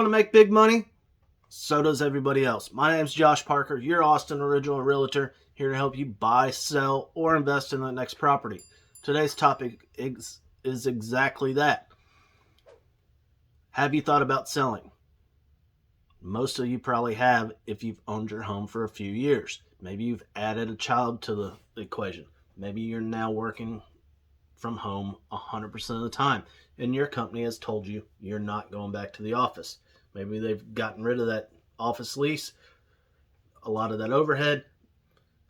want to make big money? So does everybody else. My name's Josh Parker, your Austin Original Realtor, here to help you buy, sell, or invest in the next property. Today's topic is exactly that. Have you thought about selling? Most of you probably have if you've owned your home for a few years. Maybe you've added a child to the equation. Maybe you're now working from home 100% of the time, and your company has told you you're not going back to the office. Maybe they've gotten rid of that office lease, a lot of that overhead,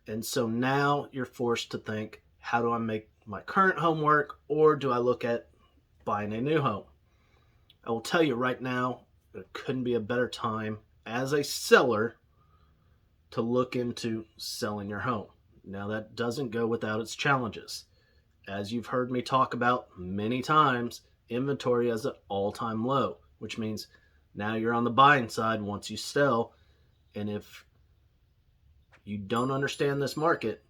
and so now you're forced to think, how do I make my current home work, or do I look at buying a new home? I will tell you right now, there couldn't be a better time as a seller to look into selling your home. Now, that doesn't go without its challenges. As you've heard me talk about many times, inventory is at all-time low, which means now you're on the buying side once you sell. And if you don't understand this market,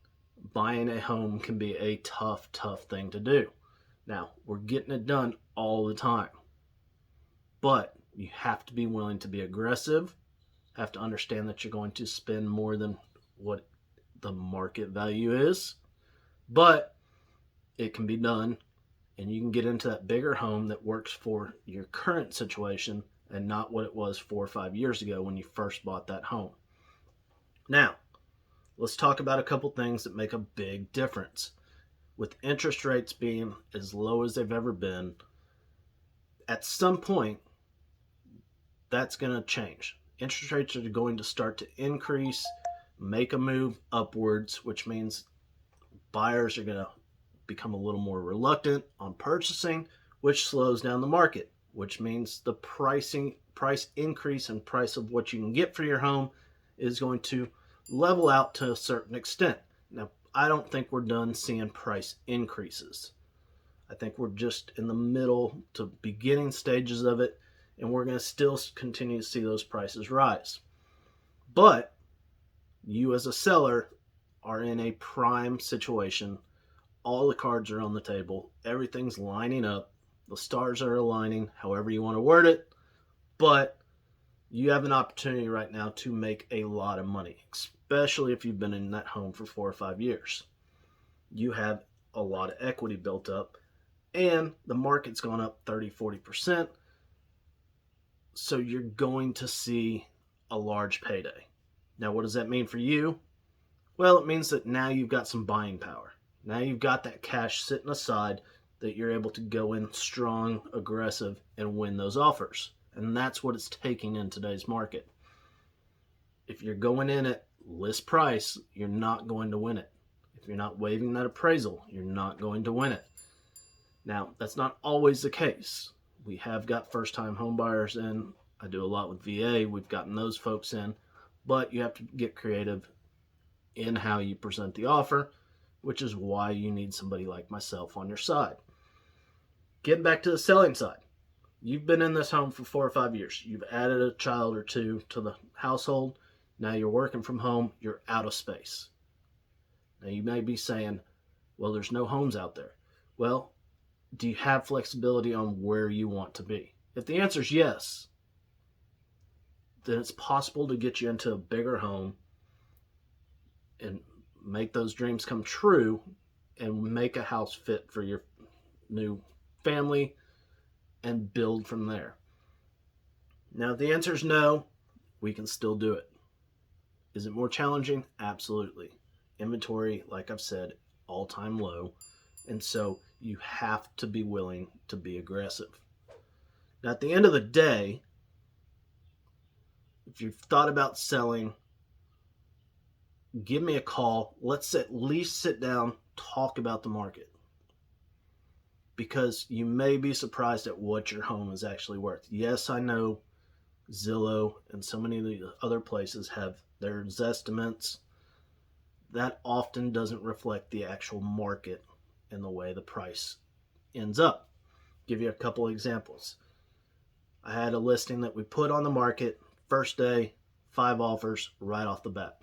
buying a home can be a tough thing to do. Now, we're getting it done all the time, but you have to be willing to be aggressive, have to understand that you're going to spend more than what the market value is, but it can be done, and you can get into that bigger home that works for your current situation and not what it was 4 or 5 years ago when you first bought that home. Now, let's talk about a couple things that make a big difference. With interest rates being as low as they've ever been, at some point, that's going to change. Interest rates are going to start to increase, make a move upwards, which means buyers are going to become a little more reluctant on purchasing, which slows down the market, which means the price increase and price of what you can get for your home is going to level out to a certain extent. Now, I don't think we're done seeing price increases. I think we're just in the middle to beginning stages of it, and we're going to still continue to see those prices rise. But you as a seller are in a prime situation. All the cards are on the table. Everything's lining up. The stars are aligning, however you want to word it. But you have an opportunity right now to make a lot of money, especially if you've been in that home for 4 or 5 years. You have a lot of equity built up, and the market's gone up 30-40%. So you're going to see a large payday. Now, what does that mean for you? Well, it means that now you've got some buying power. Now you've got that cash sitting aside that you're able to go in strong, aggressive, and win those offers. And that's what it's taking in today's market. If you're going in at list price, you're not going to win it. If you're not waiving that appraisal, you're not going to win it. Now, that's not always the case. We have got first-time home buyers in. I do a lot with VA. We've gotten those folks in. But you have to get creative in how you present the offer, which is why you need somebody like myself on your side. Getting back to the selling side. You've been in this home for 4 or 5 years. You've added a child or two to the household. Now you're working from home. You're out of space. Now you may be saying, well, there's no homes out there. Well, do you have flexibility on where you want to be? If the answer is yes, then it's possible to get you into a bigger home and make those dreams come true and make a house fit for your new family and build from there. Now, if the answer is no, we can still do it. Is it more challenging? Absolutely. Inventory, like I've said, all-time low. And so you have to be willing to be aggressive. Now, at the end of the day, if you've thought about selling, give me a call. Let's at least sit down, talk about the market. Because you may be surprised at what your home is actually worth. Yes, I know Zillow and so many of the other places have their estimates. That often doesn't reflect the actual market and the way the price ends up. Give you a couple examples. I had a listing that we put on the market, first day, 5 offers right off the bat.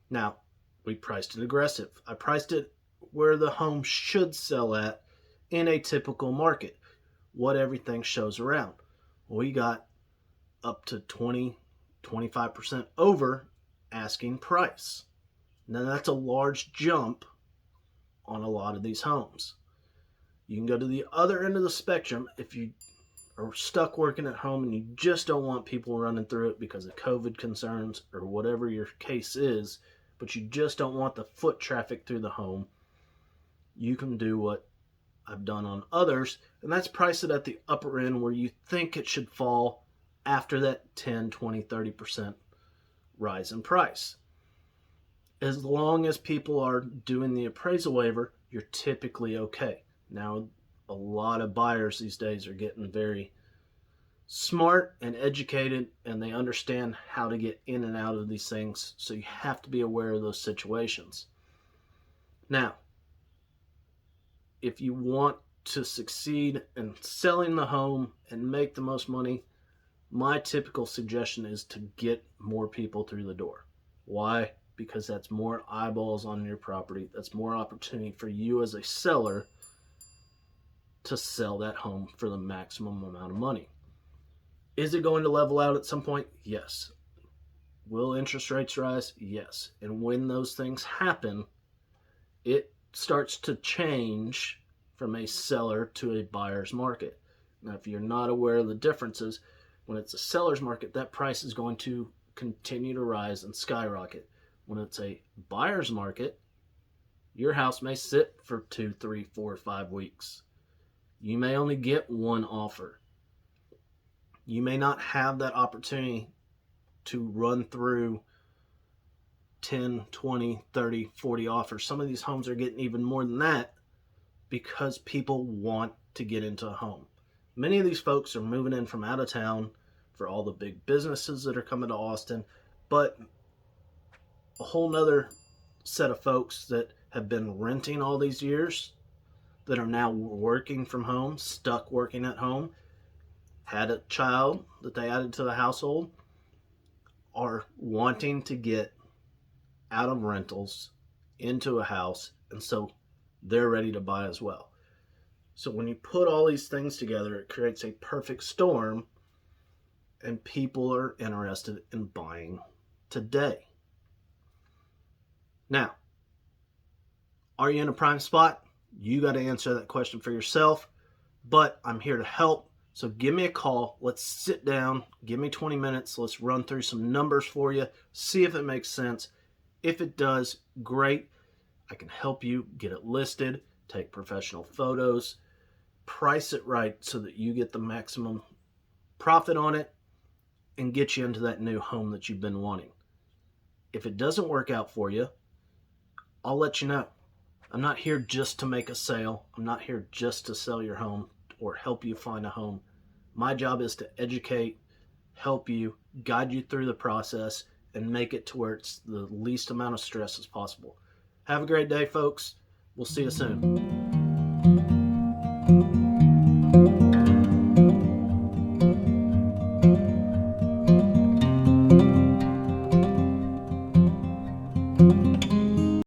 Now, we priced it aggressive. I priced it where the home should sell at in a typical market, what everything shows around. We got up to 20-25% over asking price. Now that's a large jump on a lot of these homes. You can go to the other end of the spectrum if you are stuck working at home and you just don't want people running through it because of COVID concerns or whatever your case is, but you just don't want the foot traffic through the home. You can do what I've done on others, and that's price it at the upper end where you think it should fall after that 10, 20, 30% rise in price. As long as people are doing the appraisal waiver, you're typically okay. Now, a lot of buyers these days are getting very smart and educated, and they understand how to get in and out of these things, so you have to be aware of those situations. Now, if you want to succeed in selling the home and make the most money, my typical suggestion is to get more people through the door. Why? Because that's more eyeballs on your property. That's more opportunity for you as a seller to sell that home for the maximum amount of money. Is it going to level out at some point? Yes. Will interest rates rise? Yes. And when those things happen, it starts to change from a seller to a buyer's market. Now, if you're not aware of the differences, when it's a seller's market, that price is going to continue to rise and skyrocket. When it's a buyer's market, your house may sit for 2, 3, 4, 5 weeks. You may only get one offer. You may not have that opportunity to run through 10, 20, 30, 40 offers. Some of these homes are getting even more than that because people want to get into a home. Many of these folks are moving in from out of town for all the big businesses that are coming to Austin, but a whole nother set of folks that have been renting all these years that are now working from home, stuck working at home, had a child that they added to the household, are wanting to get out of rentals into a house, and so they're ready to buy as well. So when you put all these things together, it creates a perfect storm, and people are interested in buying today. Now, are you in a prime spot? You got to answer that question for yourself, but I'm here to help. So give me a call. Let's sit down. Give me 20 minutes. Let's run through some numbers for you. See if it makes sense. If it does, great. I can help you get it listed, take professional photos, price it right so that you get the maximum profit on it, and get you into that new home that you've been wanting. If it doesn't work out for you, I'll let you know. I'm not here just to make a sale. I'm not here just to sell your home or help you find a home. My job is to educate, help you, guide you through the process, and make it to where it's the least amount of stress as possible. Have a great day, folks. We'll see you soon.